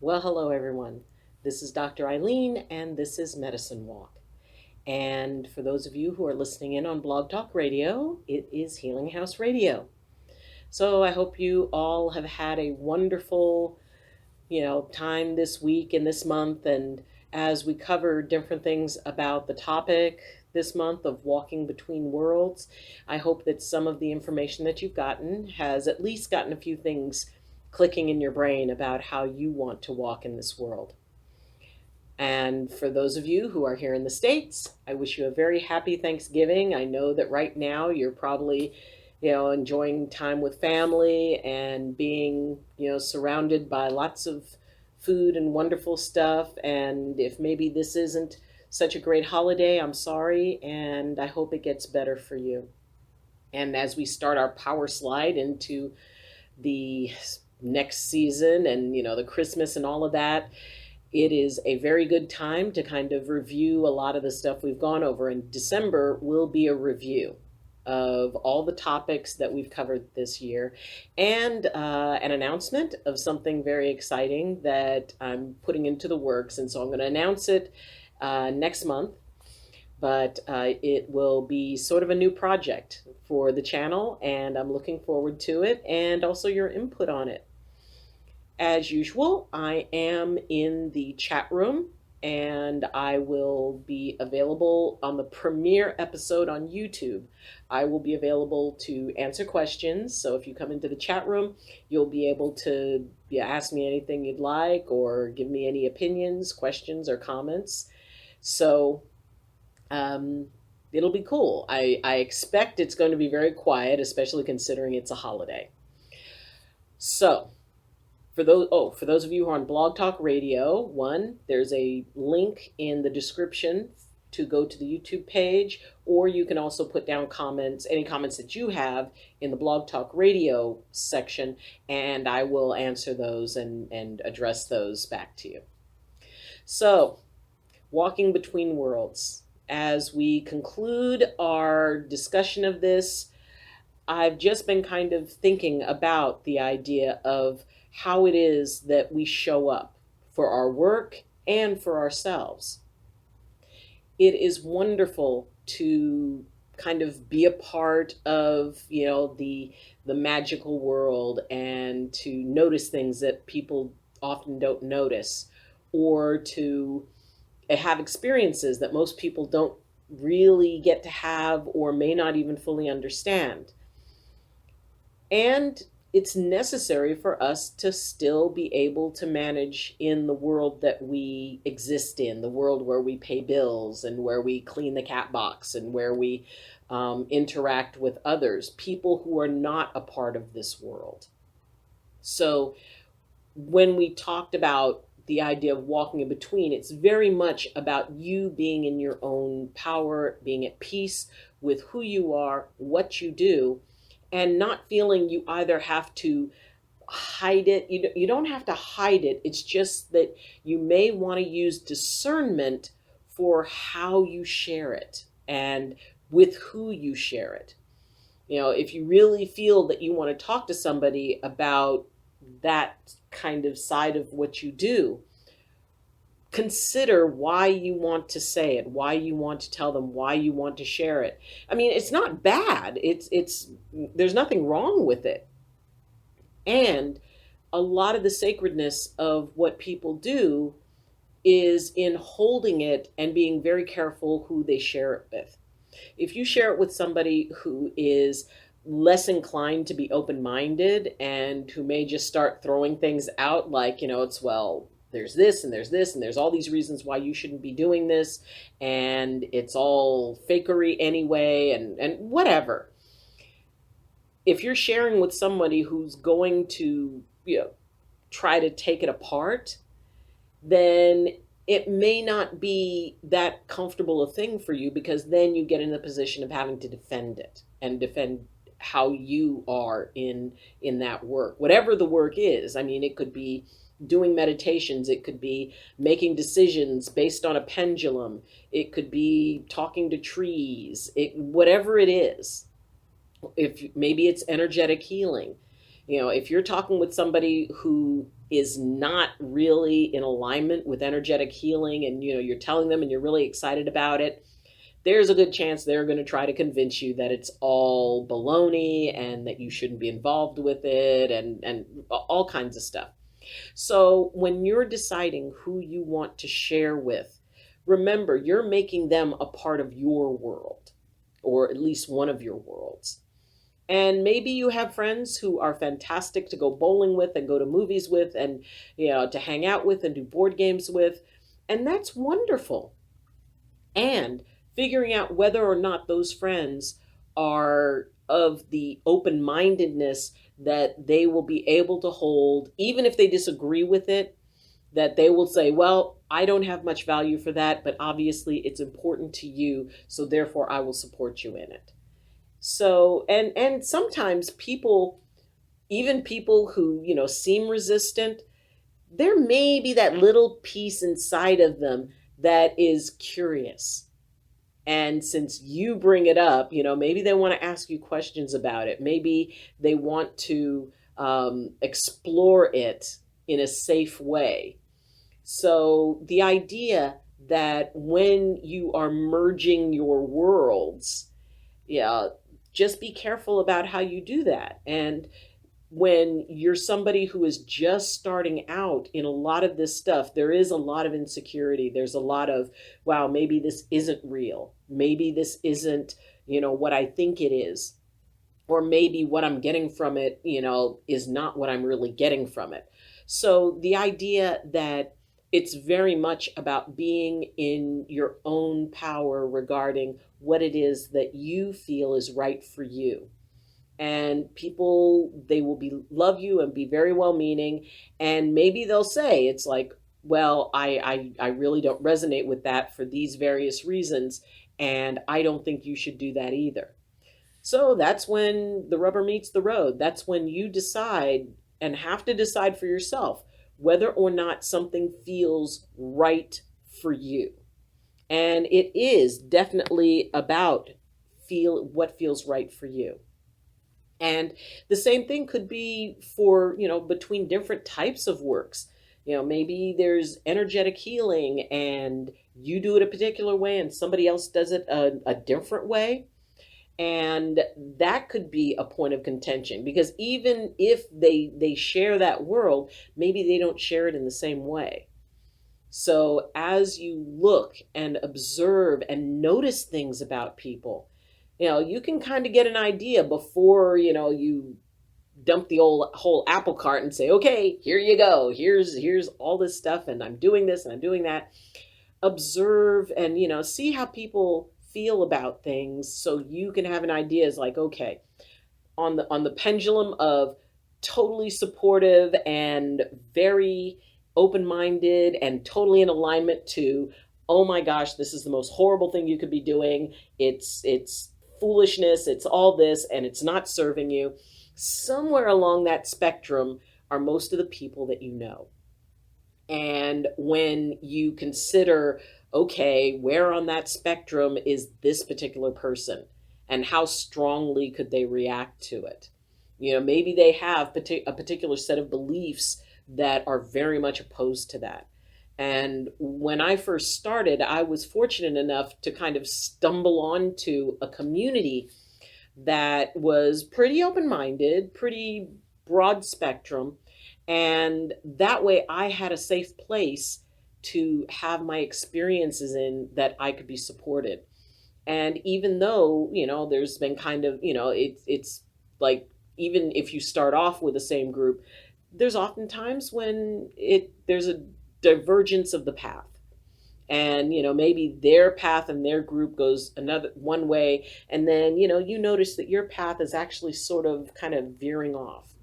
Well, hello everyone. This is Dr. Ayleen, and this is Medicine Walk. And for those of you who are listening in on Blog Talk Radio, it is Healing House Radio. So I hope you all have had a wonderful, time this week and this month. And as we cover different things about the topic this month of walking between worlds, I hope that some of the information that you've gotten has at least gotten a few things clicking in your brain about how you want to walk in this world. And for those of you who are here in the States, I wish you a very happy Thanksgiving. I know that right now you're probably, enjoying time with family and being, surrounded by lots of food and wonderful stuff. And if maybe this isn't such a great holiday, I'm sorry, and I hope it gets better for you. And as we start our power slide into the next season and the Christmas and all of that, it is a very good time to kind of review a lot of the stuff we've gone over. And December will be a review of all the topics that we've covered this year, and an announcement of something very exciting that I'm putting into the works. And so I'm going to announce it next month, but it will be sort of a new project for the channel, and I'm looking forward to it and also your input on it. As usual, I am in the chat room, and I will be available on the premiere episode on YouTube. I will be available to answer questions. So if you come into the chat room, you'll be able to ask me anything you'd like or give me any opinions, questions, or comments. So it'll be cool. I expect it's going to be very quiet, especially considering it's a holiday. So for those of you who are on Blog Talk Radio, there's a link in the description to go to the YouTube page, or you can also put down comments, any comments that you have in the Blog Talk Radio section, and I will answer those and address those back to you. So, walking between worlds. As we conclude our discussion of this, I've just been kind of thinking about the idea of how it is that we show up for our work and for ourselves. It is wonderful to kind of be a part of, the magical world, and to notice things that people often don't notice, or to have experiences that most people don't really get to have or may not even fully understand. And it's necessary for us to still be able to manage in the world that we exist in, the world where we pay bills and where we clean the cat box and where we interact with others, people who are not a part of this world. So when we talked about the idea of walking in between, it's very much about you being in your own power, being at peace with who you are, what you do, and not feeling you either have to hide it. You don't have to hide it. It's just that you may want to use discernment for how you share it and with who you share it. If you really feel that you want to talk to somebody about that kind of side of what you do, consider why you want to say it, why you want to tell them, why you want to share it. I mean, it's not bad. There's nothing wrong with it. And a lot of the sacredness of what people do is in holding it and being very careful who they share it with. If you share it with somebody who is less inclined to be open-minded and who may just start throwing things out like, there's this and there's this and there's all these reasons why you shouldn't be doing this, and it's all fakery anyway, and whatever. If you're sharing with somebody who's going to try to take it apart, then it may not be that comfortable a thing for you, because then you get in the position of having to defend it and defend how you are in that work, whatever the work is. I mean, it could be doing meditations, it could be making decisions based on a pendulum, it could be talking to trees, whatever it is. If maybe it's energetic healing, if you're talking with somebody who is not really in alignment with energetic healing, and you're telling them and you're really excited about it, there's a good chance they're going to try to convince you that it's all baloney and that you shouldn't be involved with it, and all kinds of stuff. So when you're deciding who you want to share with, remember you're making them a part of your world, or at least one of your worlds. And maybe you have friends who are fantastic to go bowling with and go to movies with, and to hang out with and do board games with, and that's wonderful. And figuring out whether or not those friends are of the open-mindedness that they will be able to hold, even if they disagree with it, that they will say, well, I don't have much value for that, but obviously it's important to you, so therefore I will support you in it. So, and sometimes people, even people who, seem resistant, there may be that little piece inside of them that is curious. And since you bring it up, maybe they want to ask you questions about it. Maybe they want to explore it in a safe way. So the idea that when you are merging your worlds, just be careful about how you do that. And when you're somebody who is just starting out in a lot of this stuff, there is a lot of insecurity. There's a lot of, wow, maybe this isn't real. Maybe this isn't, what I think it is. Or maybe what I'm getting from it, is not what I'm really getting from it. So the idea that it's very much about being in your own power regarding what it is that you feel is right for you. And people, they will love you and be very well-meaning, and maybe they'll say, it's like, well, I really don't resonate with that for these various reasons, and I don't think you should do that either. So that's when the rubber meets the road. That's when you decide, and have to decide for yourself, whether or not something feels right for you. And it is definitely about what feels right for you. And the same thing could be for, between different types of works. Maybe there's energetic healing and you do it a particular way and somebody else does it a different way. And that could be a point of contention, because even if they share that world, maybe they don't share it in the same way. So as you look and observe and notice things about people, you can kind of get an idea before, you dump the whole apple cart and say, okay, here you go. Here's all this stuff, and I'm doing this and I'm doing that. Observe and, see how people feel about things, so you can have an idea. Is like, okay, on the pendulum of totally supportive and very open-minded and totally in alignment to, oh my gosh, this is the most horrible thing you could be doing. It's foolishness. It's all this, and it's not serving you. Somewhere along that spectrum are most of the people that you know. And when you consider, okay, where on that spectrum is this particular person, and how strongly could they react to it? Maybe they have a particular set of beliefs that are very much opposed to that. And when I first started, I was fortunate enough to kind of stumble onto a community that was pretty open-minded, pretty broad spectrum. And that way I had a safe place to have my experiences in, that I could be supported. And even though, there's been kind of, it's like, even if you start off with the same group, there's often times when there's a divergence of the path. And, maybe their path and their group goes one way. And then, you notice that your path is actually sort of kind of veering off.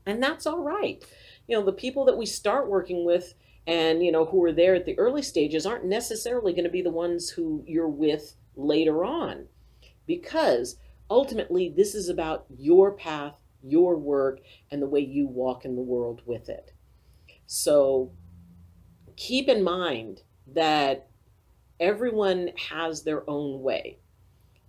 And that's all right. The people that we start working with and, who are there at the early stages aren't necessarily going to be the ones who you're with later on. Because ultimately, this is about your path, your work, and the way you walk in the world with it. So keep in mind that everyone has their own way.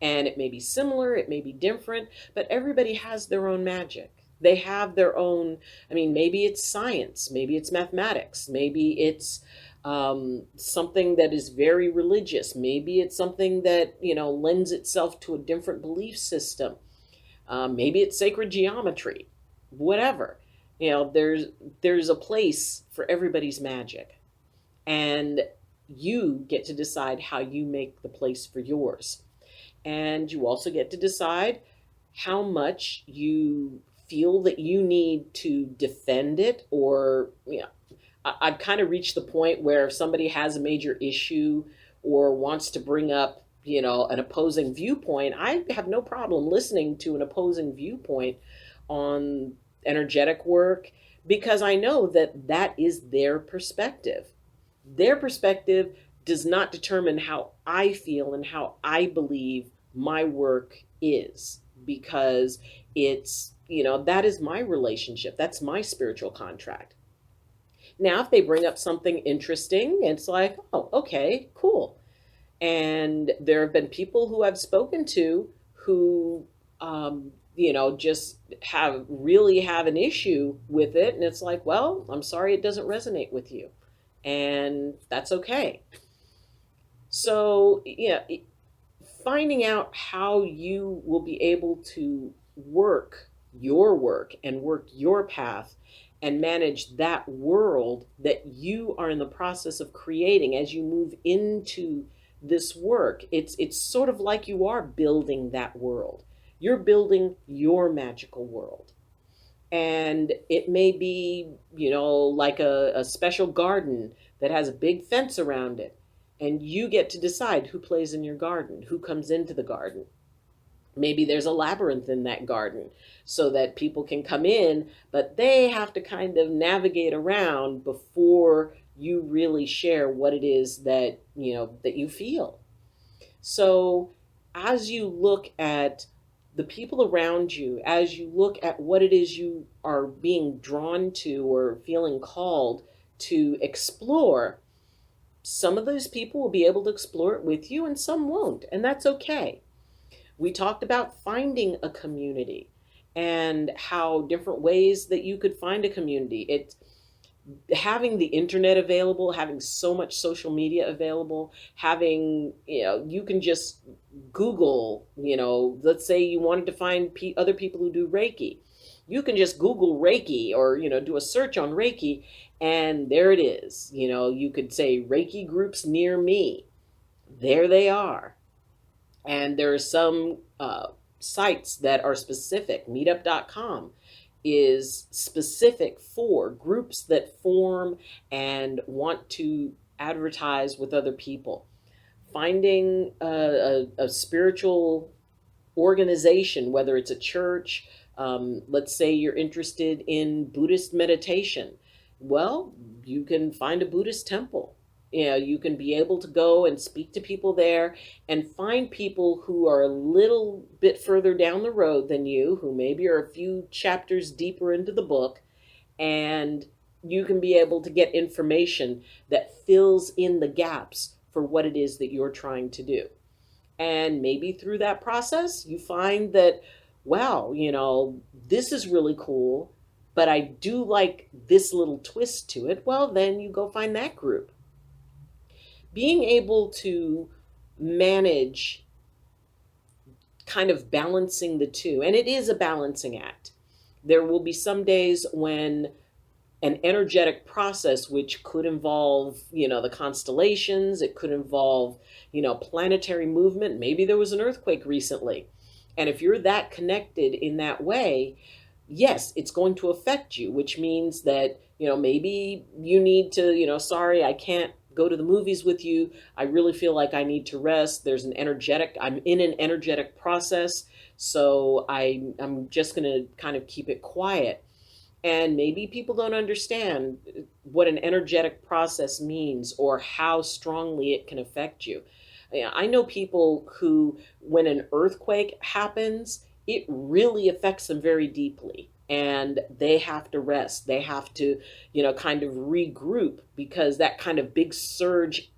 And it may be similar, it may be different, but everybody has their own magic. They have their own, I mean, maybe it's science, maybe it's mathematics, maybe it's something that is very religious, maybe it's something that, lends itself to a different belief system. Maybe it's sacred geometry, whatever. There's a place for everybody's magic, and you get to decide how you make the place for yours. And you also get to decide how much you feel that you need to defend it, or I've kind of reached the point where if somebody has a major issue or wants to bring up, an opposing viewpoint, I have no problem listening to an opposing viewpoint on energetic work, because I know that that is their perspective. Their perspective does not determine how I feel and how I believe my work is, because that is my relationship. That's my spiritual contract. Now, if they bring up something interesting, it's like, oh, okay, cool. And there have been people who I've spoken to who, just have an issue with it. And it's like, well, I'm sorry it doesn't resonate with you. And that's okay. So, finding out how you will be able to work your work and work your path and manage that world that you are in the process of creating as you move into this work. It's sort of like you are building that world. You're building your magical world. And it may be, like a special garden that has a big fence around it. And you get to decide who plays in your garden, who comes into the garden. Maybe there's a labyrinth in that garden so that people can come in, but they have to kind of navigate around before you really share what it is that, that you feel. So as you look at the people around you, as you look at what it is you are being drawn to or feeling called to explore, some of those people will be able to explore it with you and some won't, and that's okay. We talked about finding a community and how different ways that you could find a community. It's having the internet available, having so much social media available, having, you can just Google, let's say you wanted to find other people who do Reiki. You can just Google Reiki or, do a search on Reiki, and there it is. You could say Reiki groups near me. There they are. And there are some sites that are specific. Meetup.com is specific for groups that form and want to advertise with other people. Finding a spiritual organization, whether it's a church, let's say you're interested in Buddhist meditation. Well, you can find a Buddhist temple. You can be able to go and speak to people there and find people who are a little bit further down the road than you, who maybe are a few chapters deeper into the book, and you can be able to get information that fills in the gaps for what it is that you're trying to do. And maybe through that process, you find that, wow, this is really cool, but I do like this little twist to it. Well, then you go find that group. Being able to manage kind of balancing the two, and it is a balancing act. There will be some days when an energetic process, which could involve, the constellations, it could involve, planetary movement. Maybe there was an earthquake recently. And if you're that connected in that way, yes, it's going to affect you, which means that, maybe you need to, sorry, I can't go to the movies with you. I really feel like I need to rest. I'm in an energetic process. So I'm just going to kind of keep it quiet. And maybe people don't understand what an energetic process means or how strongly it can affect you. I know people who, when an earthquake happens, it really affects them very deeply. And they have to rest. They have to, kind of regroup, because that kind of big surge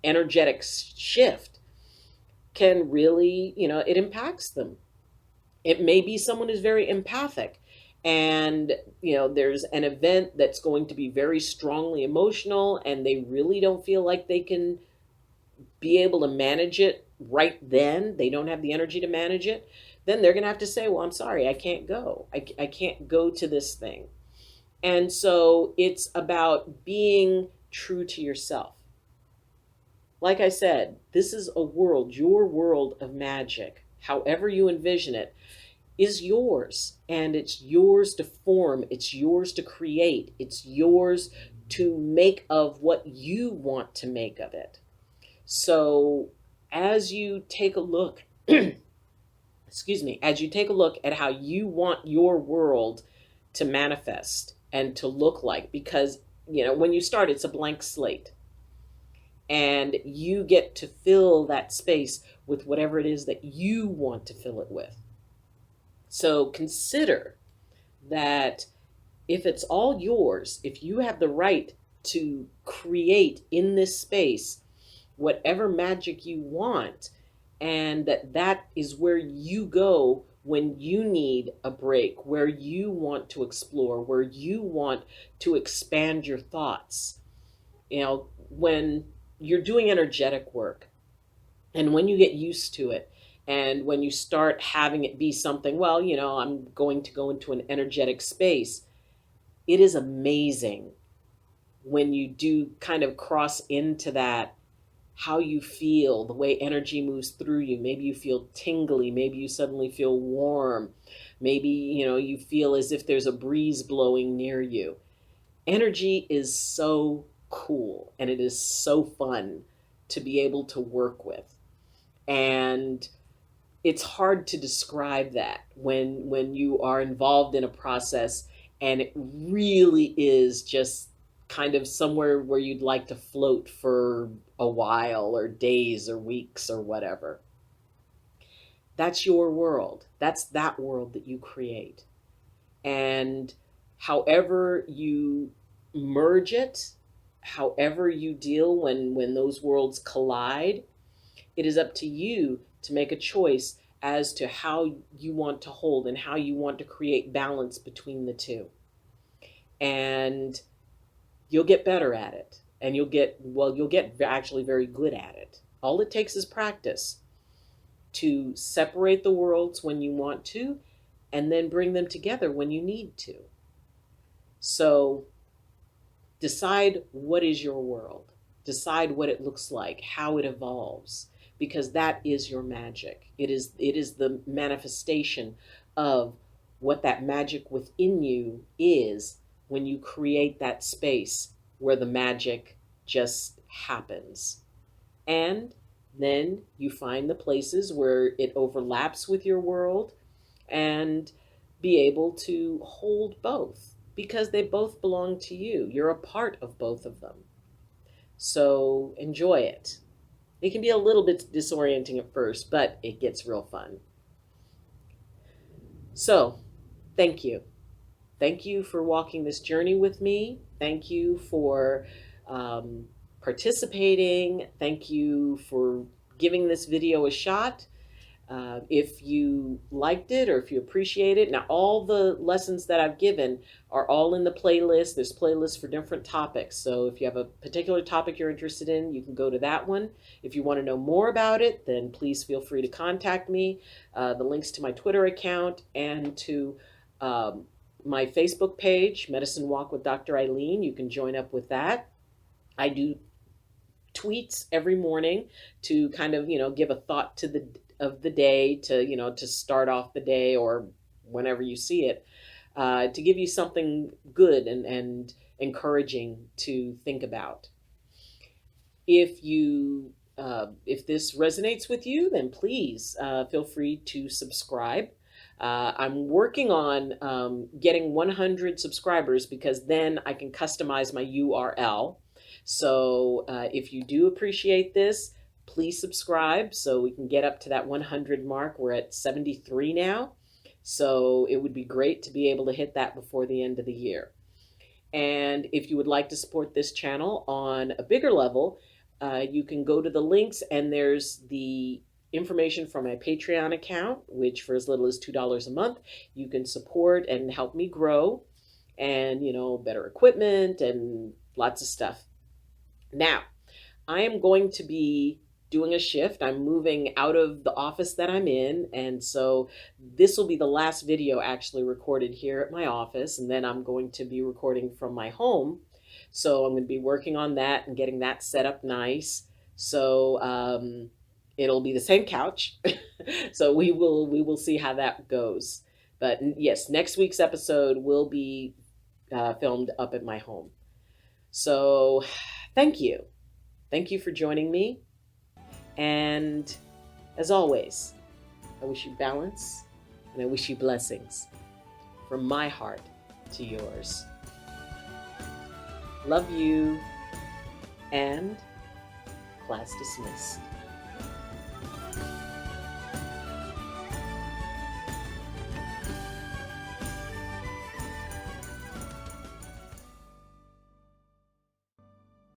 energetic shift can really, it impacts them. It may be someone who's very empathic, and there's an event that's going to be very strongly emotional, and they really don't feel like they can be able to manage it right then, they don't have the energy to manage it, then they're going to have to say, well, I'm sorry, I can't go. I can't go to this thing. And so it's about being true to yourself. Like I said, this is a world, your world of magic, however you envision it, is yours. And it's yours to form, it's yours to create, it's yours to make of what you want to make of it. So as you take a look, excuse me, as you take a look at how you want your world to manifest and to look like, because, when you start, it's a blank slate. And you get to fill that space with whatever it is that you want to fill it with. So consider that if it's all yours, if you have the right to create in this space whatever magic you want, and that is where you go when you need a break, where you want to explore, where you want to expand your thoughts. When you're doing energetic work, and when you get used to it, and when you start having it be something, well, I'm going to go into an energetic space, it is amazing when you do kind of cross into that, how you feel, the way energy moves through you. Maybe you feel tingly, maybe you suddenly feel warm, maybe, you feel as if there's a breeze blowing near you. Energy is so cool, and it is so fun to be able to work with. And it's hard to describe that when you are involved in a process and it really is just kind of somewhere where you'd like to float for a while or days or weeks or whatever. That's your world. That's that world that you create. And however you merge it, however you deal when those worlds collide, it is up to you to make a choice as to how you want to hold and how you want to create balance between the two. And you'll get better at it. And you'll get actually very good at it. All it takes is practice to separate the worlds when you want to, and then bring them together when you need to. So decide what is your world. Decide what it looks like, how it evolves, because that is your magic. It is the manifestation of what that magic within you is when you create that space where the magic just happens. And then you find the places where it overlaps with your world and be able to hold both, because they both belong to you. You're a part of both of them. So enjoy it. It can be a little bit disorienting at first, but it gets real fun. So, thank you. Thank you for walking this journey with me. Thank you for participating. Thank you for giving this video a shot. If you liked it or if you appreciate it. Now, all the lessons that I've given are all in the playlist. There's playlists for different topics. So if you have a particular topic you're interested in, you can go to that one. If you want to know more about it, then please feel free to contact me. The links to my Twitter account and to my Facebook page, Medicine Walk with Dr. Ayleen. You can join up with that. I do tweets every morning to kind of, give a thought to the day, to start off the day or whenever you see it, to give you something good and encouraging to think about. If this resonates with you, then please feel free to subscribe. I'm working on getting 100 subscribers, because then I can customize my URL. So if you do appreciate this, please subscribe so we can get up to that 100 mark. We're at 73 now. So it would be great to be able to hit that before the end of the year. And if you would like to support this channel on a bigger level, you can go to the links, and there's the information from my Patreon account, which for as little as $2 a month, you can support and help me grow, and, better equipment and lots of stuff. Now, I am going to be doing a shift. I'm moving out of the office that I'm in, and so this will be the last video actually recorded here at my office, and then I'm going to be recording from my home. So I'm going to be working on that and getting that set up nice. So it'll be the same couch. So we will see how that goes. But yes, next week's episode will be filmed up at my home. So thank you. Thank you for joining me. And as always, I wish you balance and I wish you blessings from my heart to yours. Love you, and class dismissed.